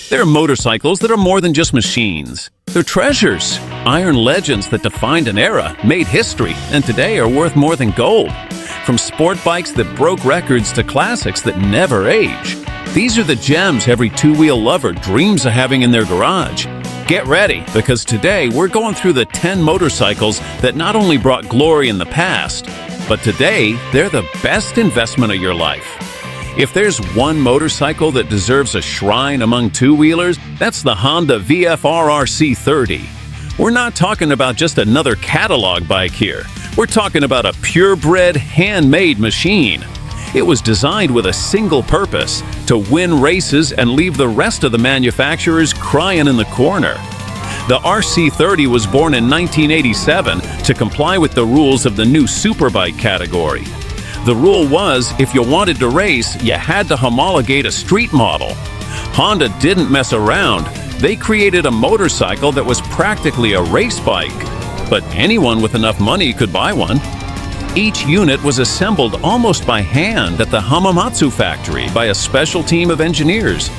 They're motorcycles that are more than just machines. They're treasures, iron legends that defined an era, made history, and today are worth more than gold. From sport bikes that broke records to classics that never age. These are the gems every two-wheel lover dreams of having in their garage. Get ready, because today we're going through the 10 motorcycles that not only brought glory in the past, but today they're the best investment of your life. If there's one motorcycle that deserves a shrine among two-wheelers, that's the Honda VFR RC30. We're not talking about just another catalog bike here. We're talking about a purebred, handmade machine. It was designed with a single purpose: to win races and leave the rest of the manufacturers crying in the corner. The RC30 was born in 1987 to comply with the rules of the new superbike category. The rule was, if you wanted to race, you had to homologate a street model. Honda didn't mess around. They created a motorcycle that was practically a race bike. But anyone with enough money could buy one. Each unit was assembled almost by hand at the Hamamatsu factory by a special team of engineers.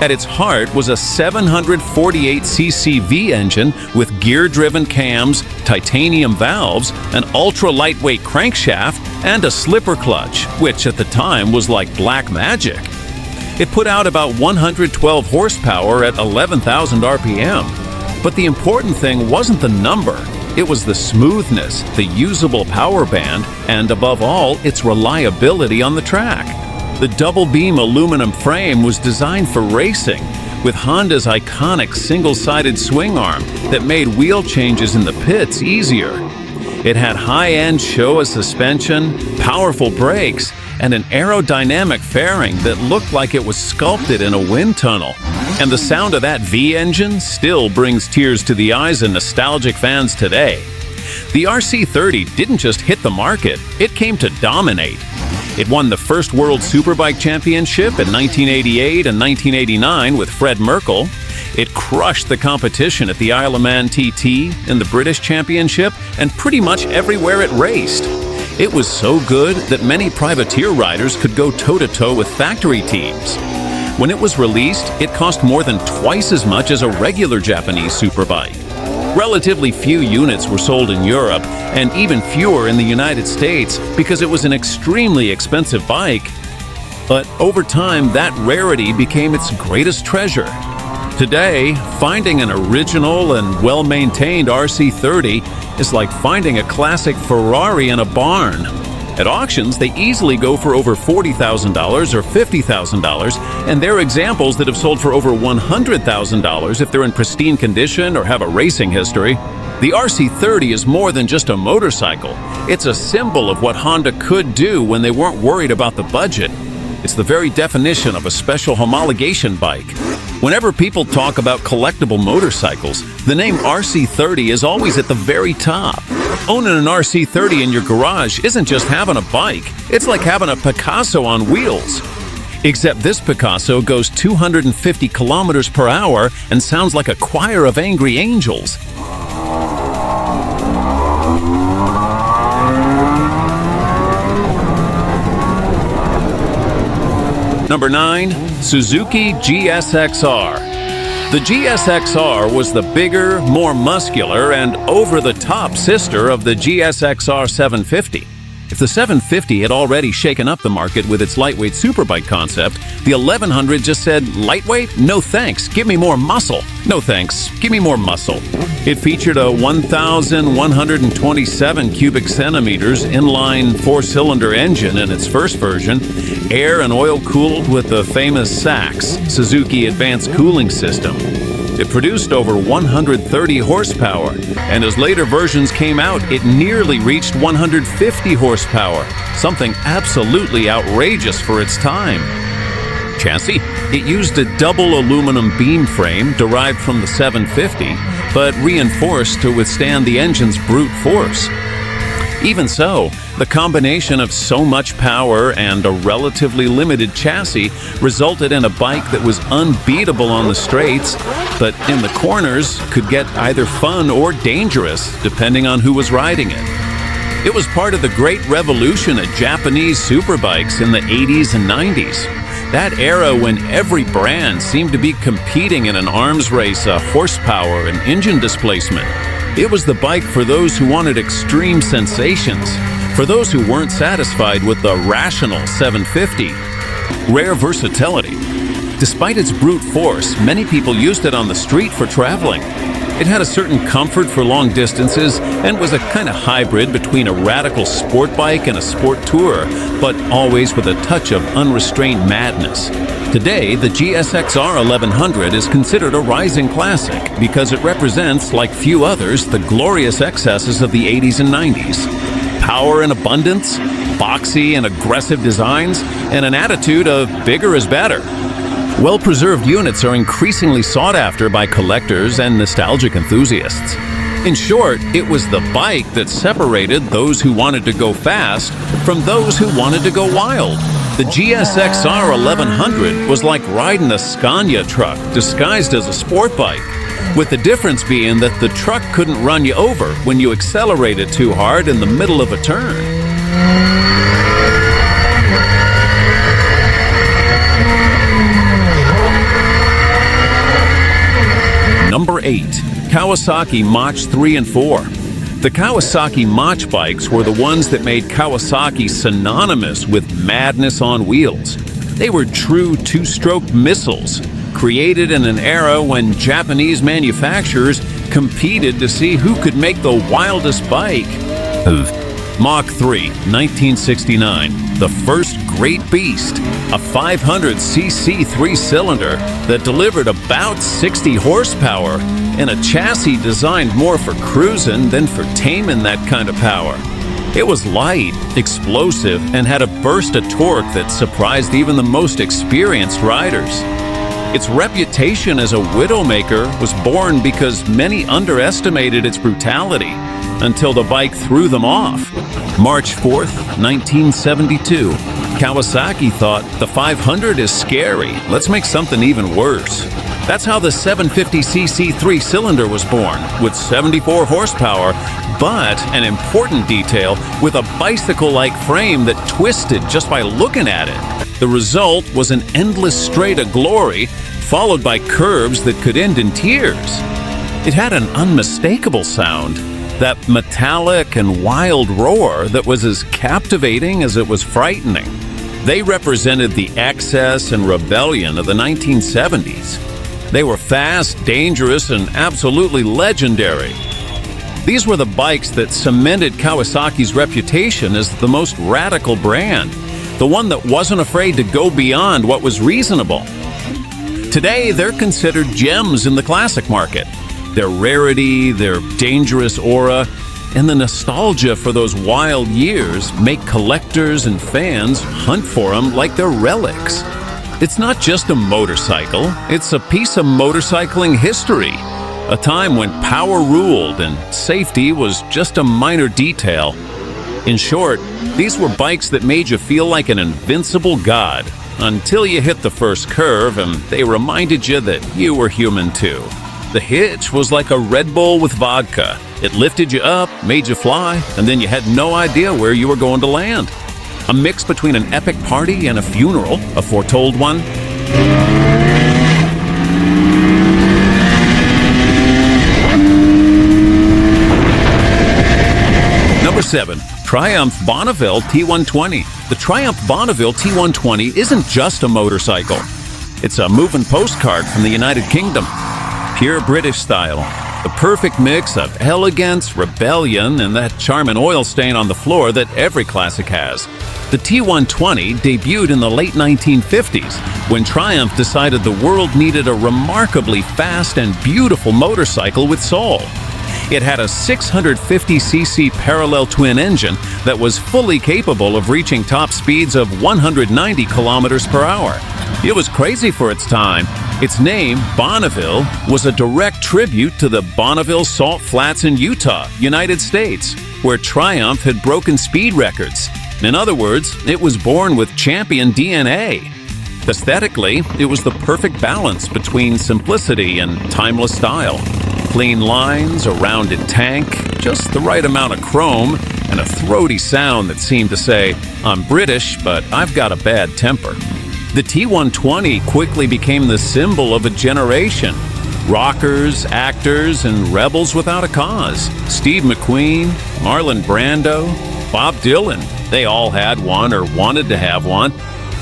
At its heart was a 748cc V engine with gear-driven cams, titanium valves, an ultra-lightweight crankshaft, and a slipper clutch, which at the time was like black magic. It put out about 112 horsepower at 11,000 RPM. But the important thing wasn't the number. It was the smoothness, the usable power band, and above all, its reliability on the track. The double-beam aluminum frame was designed for racing, with Honda's iconic single-sided swing arm that made wheel changes in the pits easier. It had high-end Showa suspension, powerful brakes, and an aerodynamic fairing that looked like it was sculpted in a wind tunnel. And the sound of that V engine still brings tears to the eyes of nostalgic fans today. The RC30 didn't just hit the market, it came to dominate. It won the first World Superbike Championship in 1988 and 1989 with Fred Merkel. It crushed the competition at the Isle of Man TT, in the British Championship, and pretty much everywhere it raced. It was so good that many privateer riders could go toe-to-toe with factory teams. When it was released, it cost more than twice as much as a regular Japanese superbike. Relatively few units were sold in Europe, and even fewer in the United States because it was an extremely expensive bike. But over time, that rarity became its greatest treasure. Today, finding an original and well-maintained RC30 is like finding a classic Ferrari in a barn. At auctions, they easily go for over $40,000 or $50,000, and there are examples that have sold for over $100,000 if they're in pristine condition or have a racing history. The RC30 is more than just a motorcycle. It's a symbol of what Honda could do when they weren't worried about the budget. It's the very definition of a special homologation bike. Whenever people talk about collectible motorcycles, the name RC30 is always at the very top. Owning an RC30 in your garage isn't just having a bike, it's like having a Picasso on wheels. Except this Picasso goes 250 kilometers per hour and sounds like a choir of angry angels. Number 9. Suzuki GSX-R. The GSX-R was the bigger, more muscular, and over-the-top sister of the GSX-R750. If the 750 had already shaken up the market with its lightweight superbike concept, the 1100 just said, "Lightweight? No thanks, give me more muscle. No thanks, give me more muscle." It featured a 1,127 cubic centimeters inline four-cylinder engine in its first version, air and oil cooled with the famous SAX, Suzuki Advanced Cooling System. It produced over 130 horsepower, and as later versions came out, it nearly reached 150 horsepower, something absolutely outrageous for its time. Chassis. It used a double aluminum beam frame derived from the 750, but reinforced to withstand the engine's brute force. Even so, the combination of so much power and a relatively limited chassis resulted in a bike that was unbeatable on the straights, but in the corners could get either fun or dangerous depending on who was riding it. It was part of the great revolution of Japanese superbikes in the 80s and 90s. That era when every brand seemed to be competing in an arms race of horsepower and engine displacement. It was the bike for those who wanted extreme sensations, for those who weren't satisfied with the rational 750. Rare versatility. Despite its brute force, many people used it on the street for traveling. It had a certain comfort for long distances and was a kind of hybrid between a radical sport bike and a sport tourer, but always with a touch of unrestrained madness. Today, the GSX-R1100 is considered a rising classic because it represents, like few others, the glorious excesses of the 80s and 90s. Power and abundance, boxy and aggressive designs, and an attitude of bigger is better. Well-preserved units are increasingly sought after by collectors and nostalgic enthusiasts. In short, it was the bike that separated those who wanted to go fast from those who wanted to go wild. The GSX-R1100 was like riding a Scania truck disguised as a sport bike, with the difference being that the truck couldn't run you over when you accelerated too hard in the middle of a turn. Number 8. Kawasaki Mach 3 and 4. The Kawasaki Mach bikes were the ones that made Kawasaki synonymous with madness on wheels. They were true two-stroke missiles, created in an era when Japanese manufacturers competed to see who could make the wildest bike. Mach 3, 1969, the first great beast, a 500cc three-cylinder that delivered about 60 horsepower and a chassis designed more for cruising than for taming that kind of power. It was light, explosive, and had a burst of torque that surprised even the most experienced riders. Its reputation as a widowmaker was born because many underestimated its brutality until the bike threw them off. March 4th, 1972. Kawasaki thought, the 500 is scary, let's make something even worse. That's how the 750cc three-cylinder was born, with 74 horsepower, but an important detail, with a bicycle-like frame that twisted just by looking at it. The result was an endless straight of glory, followed by curves that could end in tears. It had an unmistakable sound, that metallic and wild roar that was as captivating as it was frightening. They represented the excess and rebellion of the 1970s. They were fast, dangerous, and absolutely legendary. These were the bikes that cemented Kawasaki's reputation as the most radical brand, the one that wasn't afraid to go beyond what was reasonable. Today, they're considered gems in the classic market. Their rarity, their dangerous aura, and the nostalgia for those wild years make collectors and fans hunt for them like they're relics. It's not just a motorcycle, it's a piece of motorcycling history. A time when power ruled and safety was just a minor detail. In short, these were bikes that made you feel like an invincible god until you hit the first curve and they reminded you that you were human too. The hitch was like a Red Bull with vodka. It lifted you up, made you fly, and then you had no idea where you were going to land. A mix between an epic party and a funeral, a foretold one. Number 7. Triumph Bonneville T120. The Triumph Bonneville T120 isn't just a motorcycle. It's a moving postcard from the United Kingdom. Pure British style. The perfect mix of elegance, rebellion, and that charming oil stain on the floor that every classic has. The T120 debuted in the late 1950s when Triumph decided the world needed a remarkably fast and beautiful motorcycle with soul. It had a 650cc parallel twin engine that was fully capable of reaching top speeds of 190 kilometers per hour. It was crazy for its time. Its name, Bonneville, was a direct tribute to the Bonneville Salt Flats in Utah, United States, where Triumph had broken speed records. In other words, it was born with champion DNA. Aesthetically, it was the perfect balance between simplicity and timeless style. Clean lines, a rounded tank, just the right amount of chrome, and a throaty sound that seemed to say, "I'm British, but I've got a bad temper." The T120 quickly became the symbol of a generation. Rockers, actors, and rebels without a cause. Steve McQueen, Marlon Brando, Bob Dylan, they all had one or wanted to have one.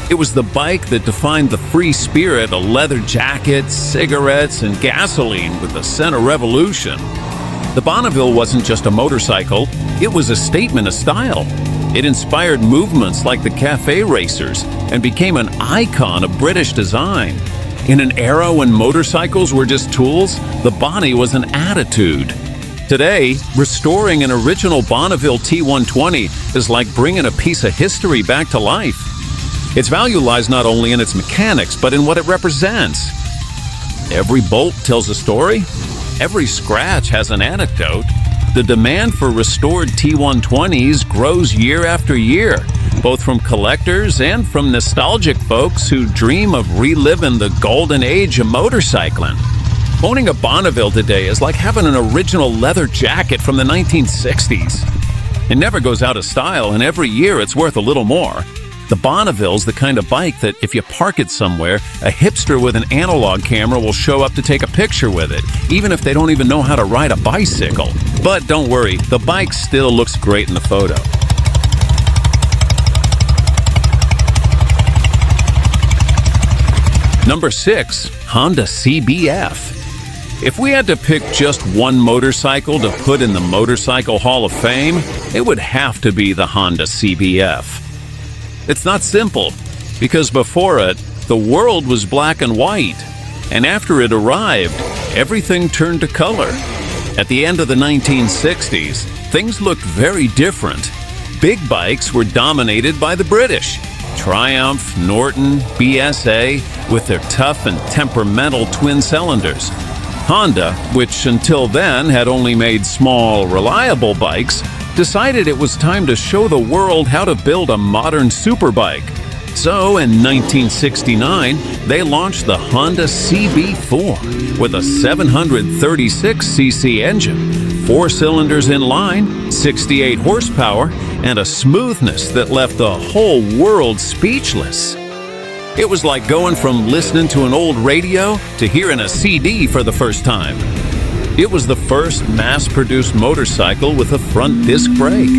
It was the bike that defined the free spirit of leather jackets, cigarettes, and gasoline with the scent of revolution. The Bonneville wasn't just a motorcycle, it was a statement of style. It inspired movements like the cafe racers and became an icon of British design. In an era when motorcycles were just tools, the Bonnie was an attitude. Today, restoring an original Bonneville T120 is like bringing a piece of history back to life. Its value lies not only in its mechanics, but in what it represents. Every bolt tells a story. Every scratch has an anecdote. The demand for restored T120s grows year after year, both from collectors and from nostalgic folks who dream of reliving the golden age of motorcycling. Owning a Bonneville today is like having an original leather jacket from the 1960s. It never goes out of style, and every year it's worth a little more. The Bonneville's the kind of bike that if you park it somewhere, a hipster with an analog camera will show up to take a picture with it, even if they don't even know how to ride a bicycle. But don't worry, the bike still looks great in the photo. Number 6, Honda CBF. If we had to pick just one motorcycle to put in the Motorcycle Hall of Fame, it would have to be the Honda CBF. It's not simple, because before it, the world was black and white, and after it arrived, everything turned to color. At the end of the 1960s, things looked very different. Big bikes were dominated by the British. Triumph, Norton, BSA, with their tough and temperamental twin cylinders. Honda, which until then had only made small, reliable bikes, decided it was time to show the world how to build a modern superbike. So in 1969, they launched the Honda CB4 with a 736cc engine, 4 cylinders in line, 68 horsepower, and a smoothness that left the whole world speechless. It was like going from listening to an old radio to hearing a CD for the first time. It was the first mass-produced motorcycle with a front disc brake,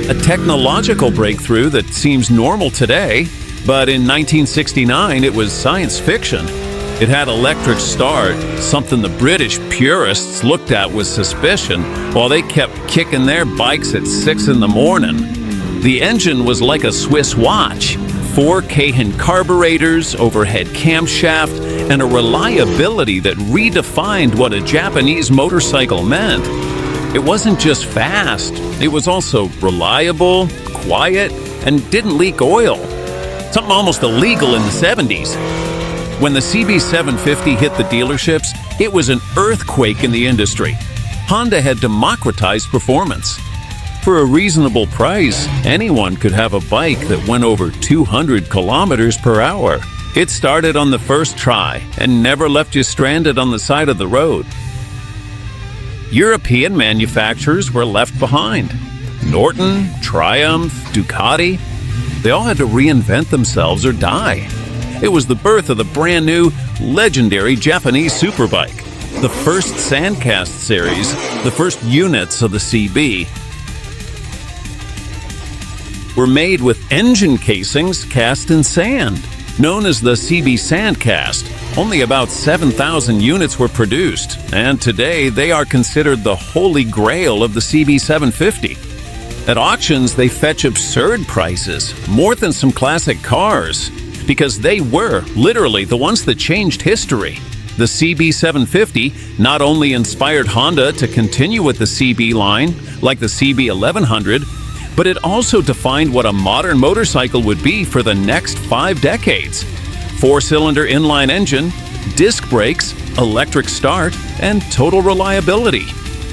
a technological breakthrough that seems normal today, but in 1969 it was science fiction. It had electric start, something the British purists looked at with suspicion while they kept kicking their bikes at 6 in the morning. The engine was like a Swiss watch, 4 Cahan carburetors, overhead camshaft, and a reliability that redefined what a Japanese motorcycle meant. It wasn't just fast, it was also reliable, quiet, and didn't leak oil. Something almost illegal in the 70s. When the CB750 hit the dealerships, it was an earthquake in the industry. Honda had democratized performance. For a reasonable price, anyone could have a bike that went over 200 kilometers per hour. It started on the first try and never left you stranded on the side of the road. European manufacturers were left behind. Norton, Triumph, Ducati, they all had to reinvent themselves or die. It was the birth of the brand new, legendary Japanese superbike. The first Sandcast series, the first units of the CB, were made with engine casings cast in sand. Known as the CB Sandcast, only about 7,000 units were produced, and today they are considered the holy grail of the CB750. At auctions, they fetch absurd prices, more than some classic cars, because they were literally the ones that changed history. The CB750 not only inspired Honda to continue with the CB line, like the CB1100, but it also defined what a modern motorcycle would be for the next 5 decades. 4-cylinder inline engine, disc brakes, electric start, and total reliability.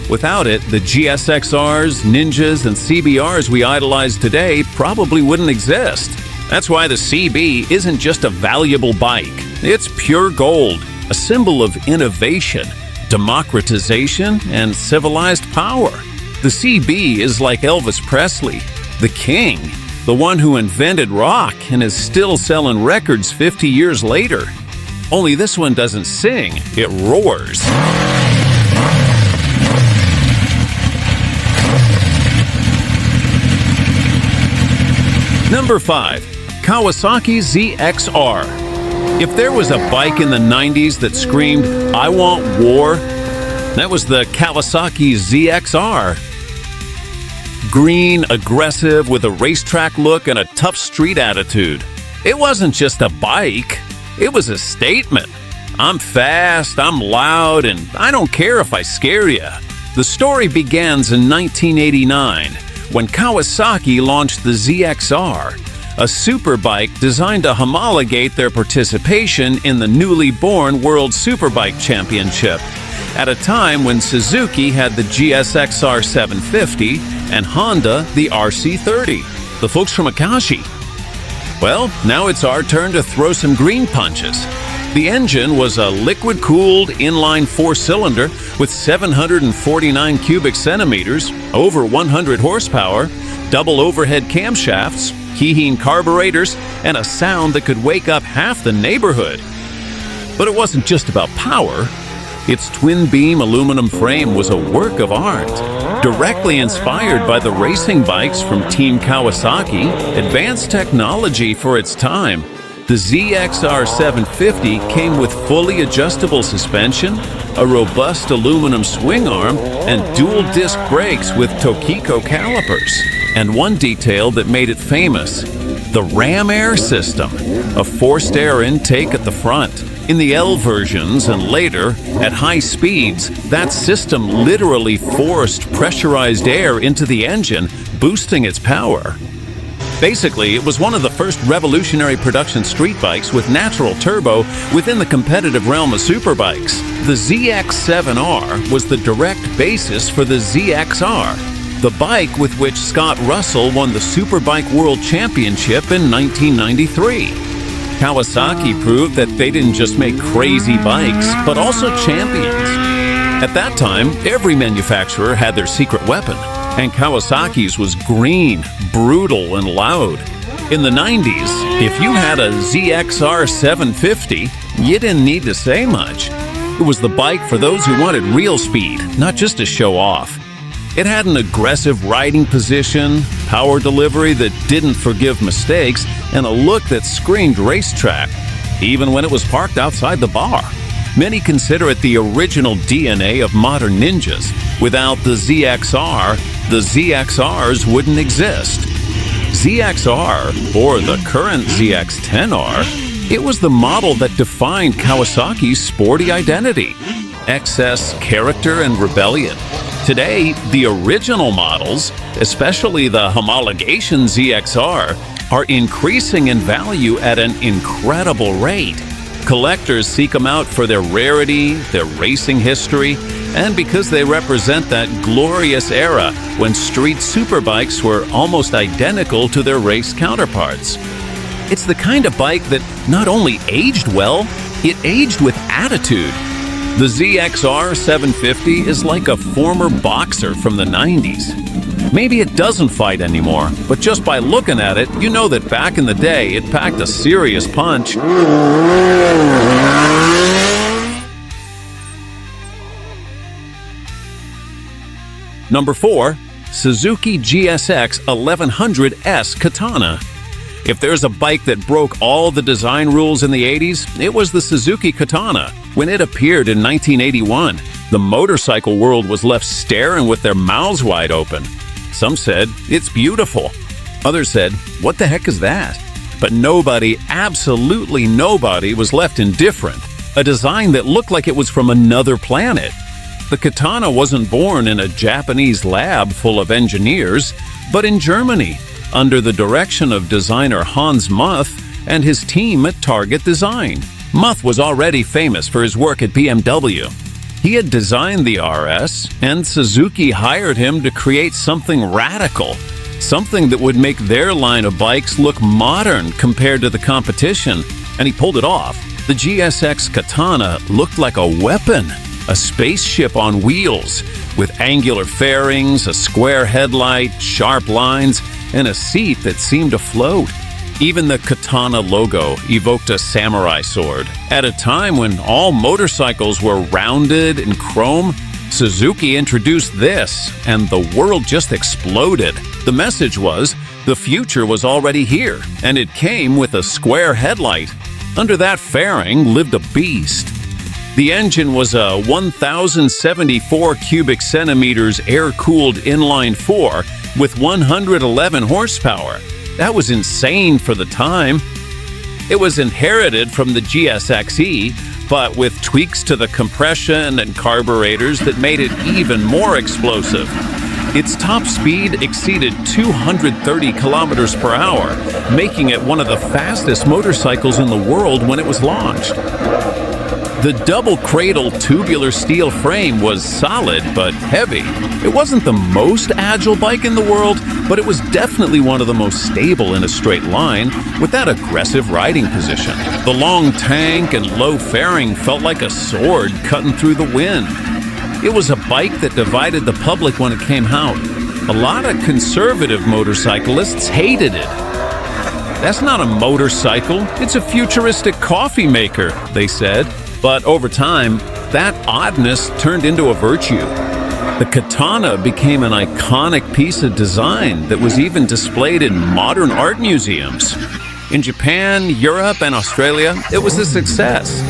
Without it, the GSX-Rs, Ninjas, and CBRs we idolize today probably wouldn't exist. That's why the CB isn't just a valuable bike. It's pure gold, a symbol of innovation, democratization, and civilized power. The CB is like Elvis Presley, the king, the one who invented rock and is still selling records 50 years later. Only this one doesn't sing, it roars. Number 5. Kawasaki ZXR. If there was a bike in the 90s that screamed, "I want war," that was the Kawasaki ZXR. Green, aggressive, with a racetrack look and a tough street attitude. It wasn't just a bike, it was a statement. I'm fast, I'm loud, and I don't care if I scare you. The story begins in 1989 when Kawasaki launched the ZXR, a superbike designed to homologate their participation in the newly born World Superbike Championship, at a time when Suzuki had the GSX-R750 and Honda the RC30, the folks from Akashi. Well, now it's our turn to throw some green punches. The engine was a liquid-cooled inline four-cylinder with 749 cubic centimeters, over 100 horsepower, double overhead camshafts, Keihin carburetors, and a sound that could wake up half the neighborhood. But it wasn't just about power. Its twin-beam aluminum frame was a work of art, directly inspired by the racing bikes from Team Kawasaki, advanced technology for its time. The ZXR750 came with fully adjustable suspension, a robust aluminum swing arm, and dual-disc brakes with Tokiko calipers. And one detail that made it famous: the ram air system, a forced air intake at the front. In the L versions and later, at high speeds, that system literally forced pressurized air into the engine, boosting its power. Basically, it was one of the first revolutionary production street bikes with natural turbo within the competitive realm of superbikes. The ZX-7R was the direct basis for the ZXR, the bike with which Scott Russell won the Superbike World Championship in 1993. Kawasaki proved that they didn't just make crazy bikes, but also champions. At that time, every manufacturer had their secret weapon, and Kawasaki's was green, brutal, and loud. In the 90s, if you had a ZXR750, you didn't need to say much. It was the bike for those who wanted real speed, not just to show off. It had an aggressive riding position, power delivery that didn't forgive mistakes, and a look that screamed racetrack, even when it was parked outside the bar. Many consider it the original DNA of modern ninjas. Without the ZXR, the ZXRs wouldn't exist. ZXR, or the current ZX-10R, it was the model that defined Kawasaki's sporty identity, excess, character, and rebellion. Today, the original models, especially the homologation ZXR, are increasing in value at an incredible rate. Collectors seek them out for their rarity, their racing history, and because they represent that glorious era when street superbikes were almost identical to their race counterparts. It's the kind of bike that not only aged well, it aged with attitude. The ZXR750 is like a former boxer from the 90s. Maybe it doesn't fight anymore, but just by looking at it, you know that back in the day, it packed a serious punch. Number 4. Suzuki GSX-1100S Katana. If there's a bike that broke all the design rules in the 80s, it was the Suzuki Katana. When it appeared in 1981, the motorcycle world was left staring with their mouths wide open. Some said, "It's beautiful." Others said, "What the heck is that?" But nobody, absolutely nobody, was left indifferent. A design that looked like it was from another planet. The Katana wasn't born in a Japanese lab full of engineers, but in Germany, under the direction of designer Hans Muth and his team at Target Design. Muth was already famous for his work at BMW. He had designed the RS, and Suzuki hired him to create something radical, something that would make their line of bikes look modern compared to the competition, and he pulled it off. The GSX Katana looked like a weapon, a spaceship on wheels, with angular fairings, a square headlight, sharp lines, and a seat that seemed to float. Even the Katana logo evoked a samurai sword. At a time when all motorcycles were rounded and chrome, Suzuki introduced this, and the world just exploded. The message was, the future was already here, and it came with a square headlight. Under that fairing lived a beast. The engine was a 1,074 cubic centimeters air-cooled inline-4 with 111 horsepower. That was insane for the time. It was inherited from the GSX-E, but with tweaks to the compression and carburetors that made it even more explosive. Its top speed exceeded 230 kilometers per hour, making it one of the fastest motorcycles in the world when it was launched. The double cradle tubular steel frame was solid but heavy. It wasn't the most agile bike in the world, but it was definitely one of the most stable in a straight line with that aggressive riding position. The long tank and low fairing felt like a sword cutting through the wind. It was a bike that divided the public when it came out. A lot of conservative motorcyclists hated it. That's not a motorcycle, it's a futuristic coffee maker, they said. But over time, that oddness turned into a virtue. The Katana became an iconic piece of design that was even displayed in modern art museums. In Japan, Europe, and Australia, it was a success.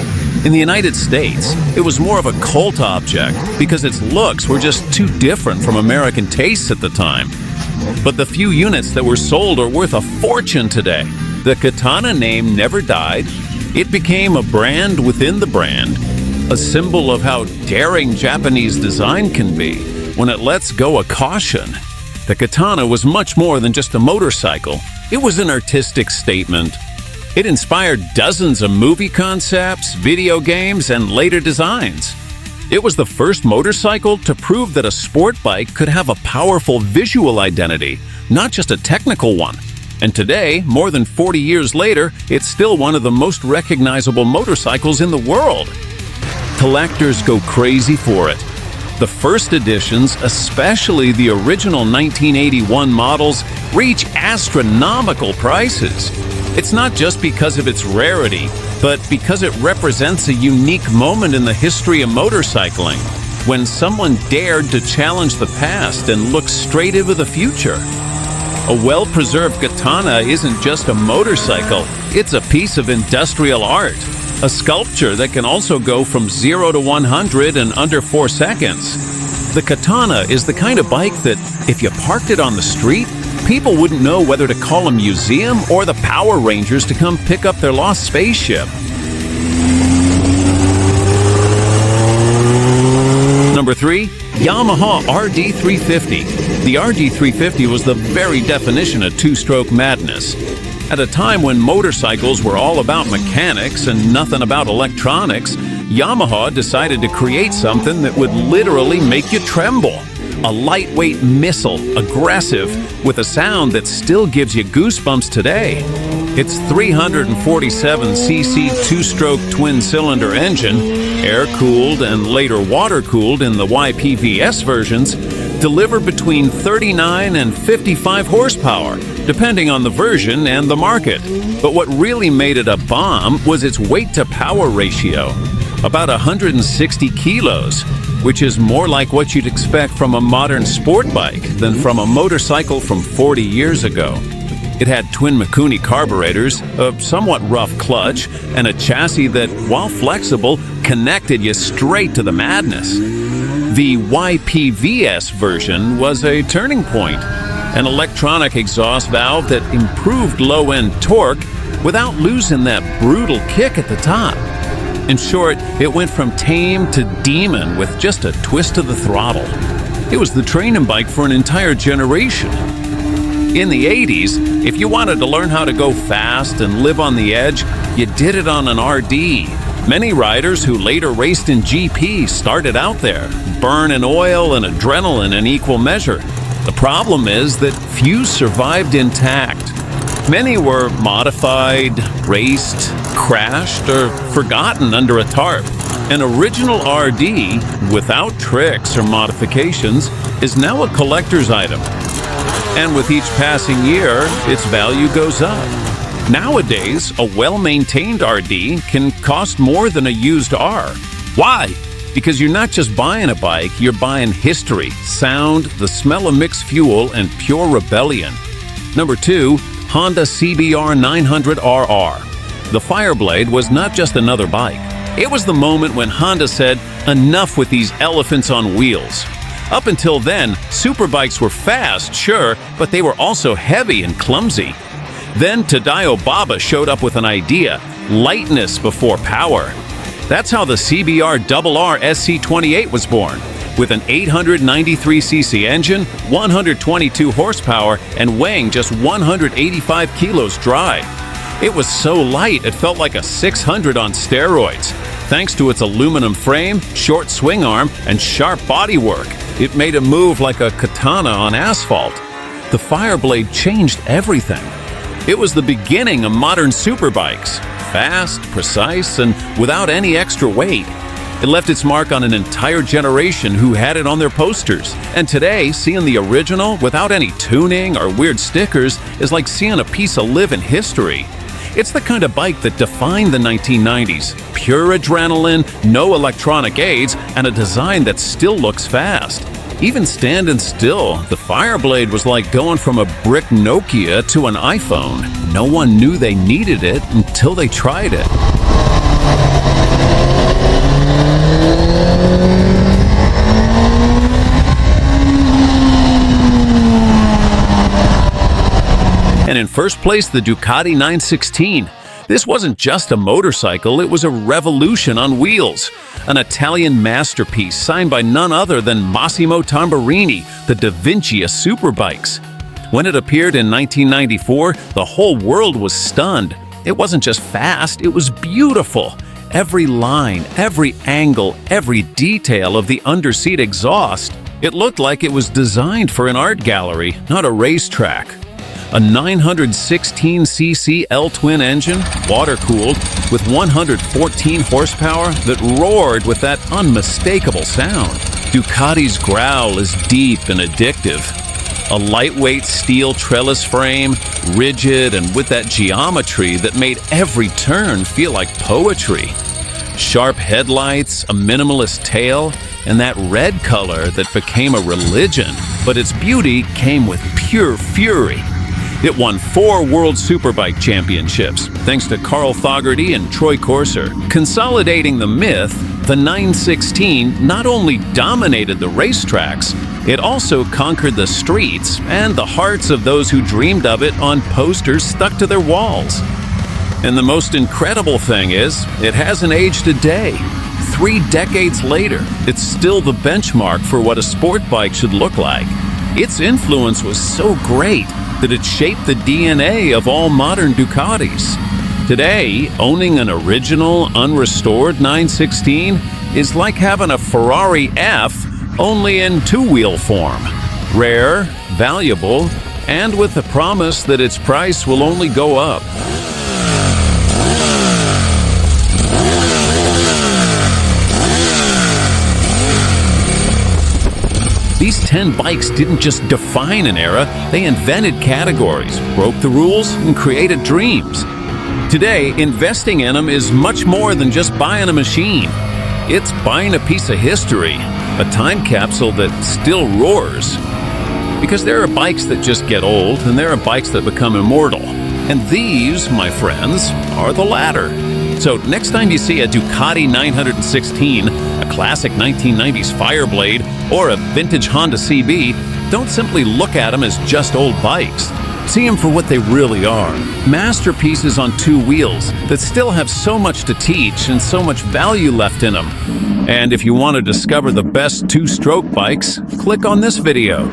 In the United States, it was more of a cult object because its looks were just too different from American tastes at the time. But the few units that were sold are worth a fortune today. The Katana name never died. It became a brand within the brand, a symbol of how daring Japanese design can be when it lets go of caution. The Katana was much more than just a motorcycle. It was an artistic statement. It inspired dozens of movie concepts, video games, and later designs. It was the first motorcycle to prove that a sport bike could have a powerful visual identity, not just a technical one. And today, more than 40 years later, it's still one of the most recognizable motorcycles in the world. Collectors go crazy for it. The first editions, especially the original 1981 models, reach astronomical prices. It's not just because of its rarity, but because it represents a unique moment in the history of motorcycling, when someone dared to challenge the past and look straight into the future. A well-preserved Katana isn't just a motorcycle, it's a piece of industrial art. A sculpture that can also go from 0 to 100 in under 4 seconds. The Katana is the kind of bike that, if you parked it on the street, people wouldn't know whether to call a museum or the Power Rangers to come pick up their lost spaceship. Number 3. Yamaha RD350. The RD350 was the very definition of two-stroke madness. At a time when motorcycles were all about mechanics and nothing about electronics, Yamaha decided to create something that would literally make you tremble. A lightweight missile, aggressive, with a sound that still gives you goosebumps today. Its 347cc two-stroke twin-cylinder engine, air-cooled and later water-cooled in the YPVS versions, delivered between 39 and 55 horsepower, depending on the version and the market. But what really made it a bomb was its weight-to-power ratio, about 160 kilos, which is more like what you'd expect from a modern sport bike than from a motorcycle from 40 years ago. It had twin Mikuni carburetors, a somewhat rough clutch, and a chassis that, while flexible, connected you straight to the madness. The YPVS version was a turning point, an electronic exhaust valve that improved low-end torque without losing that brutal kick at the top. In short, it went from tame to demon with just a twist of the throttle. It was the training bike for an entire generation. In the 80s, if you wanted to learn how to go fast and live on the edge, you did it on an RD. Many riders who later raced in GP started out there, burning oil and adrenaline in equal measure. The problem is that few survived intact. Many were modified, raced, crashed, or forgotten under a tarp. An original RD, without tricks or modifications, is now a collector's item. And with each passing year, its value goes up. Nowadays, a well-maintained RD can cost more than a used R. Why? Because you're not just buying a bike, you're buying history, sound, the smell of mixed fuel, and pure rebellion. Number 2, Honda CBR900RR. The Fireblade was not just another bike. It was the moment when Honda said, enough with these elephants on wheels. Up until then, superbikes were fast, sure, but they were also heavy and clumsy. Then Tadao Baba showed up with an idea, lightness before power. That's how the CBR900RR SC28 was born, with an 893cc engine, 122 horsepower, and weighing just 185 kilos dry. It was so light it felt like a 600 on steroids. Thanks to its aluminum frame, short swing arm, and sharp bodywork, it made a move like a katana on asphalt. The Fireblade changed everything. It was the beginning of modern superbikes, fast, precise, and without any extra weight. It left its mark on an entire generation who had it on their posters. And today, seeing the original without any tuning or weird stickers is like seeing a piece of living history. It's the kind of bike that defined the 1990s. Pure adrenaline, no electronic aids, and a design that still looks fast. Even standing still, the Fireblade was like going from a brick Nokia to an iPhone. No one knew they needed it until they tried it. And in first place, the Ducati 916. This wasn't just a motorcycle, it was a revolution on wheels. An Italian masterpiece signed by none other than Massimo Tamburini, the Da Vinci of superbikes. When it appeared in 1994, the whole world was stunned. It wasn't just fast, it was beautiful. Every line, every angle, every detail of the underseat exhaust, it looked like it was designed for an art gallery, not a racetrack. A 916cc L-twin engine, water-cooled, with 114 horsepower that roared with that unmistakable sound. Ducati's growl is deep and addictive. A lightweight steel trellis frame, rigid and with that geometry that made every turn feel like poetry. Sharp headlights, a minimalist tail, and that red color that became a religion. But its beauty came with pure fury. It won 4 World Superbike Championships, thanks to Carl Fogarty and Troy Corser. Consolidating the myth, the 916 not only dominated the racetracks, it also conquered the streets and the hearts of those who dreamed of it on posters stuck to their walls. And the most incredible thing is, it hasn't aged a day. 3 decades later, it's still the benchmark for what a sport bike should look like. Its influence was so great that it shaped the DNA of all modern Ducatis. Today, owning an original, unrestored 916 is like having a Ferrari F only in 2-wheel form. Rare, valuable, and with the promise that its price will only go up. These 10 bikes didn't just define an era, they invented categories, broke the rules, and created dreams. Today, investing in them is much more than just buying a machine. It's buying a piece of history, a time capsule that still roars. Because there are bikes that just get old, and there are bikes that become immortal. And these, my friends, are the latter. So next time you see a Ducati 916, a classic 1990s Fireblade, or a vintage Honda CB, don't simply look at them as just old bikes. See them for what they really are. Masterpieces on 2 wheels that still have so much to teach and so much value left in them. And if you want to discover the best 2-stroke bikes, click on this video.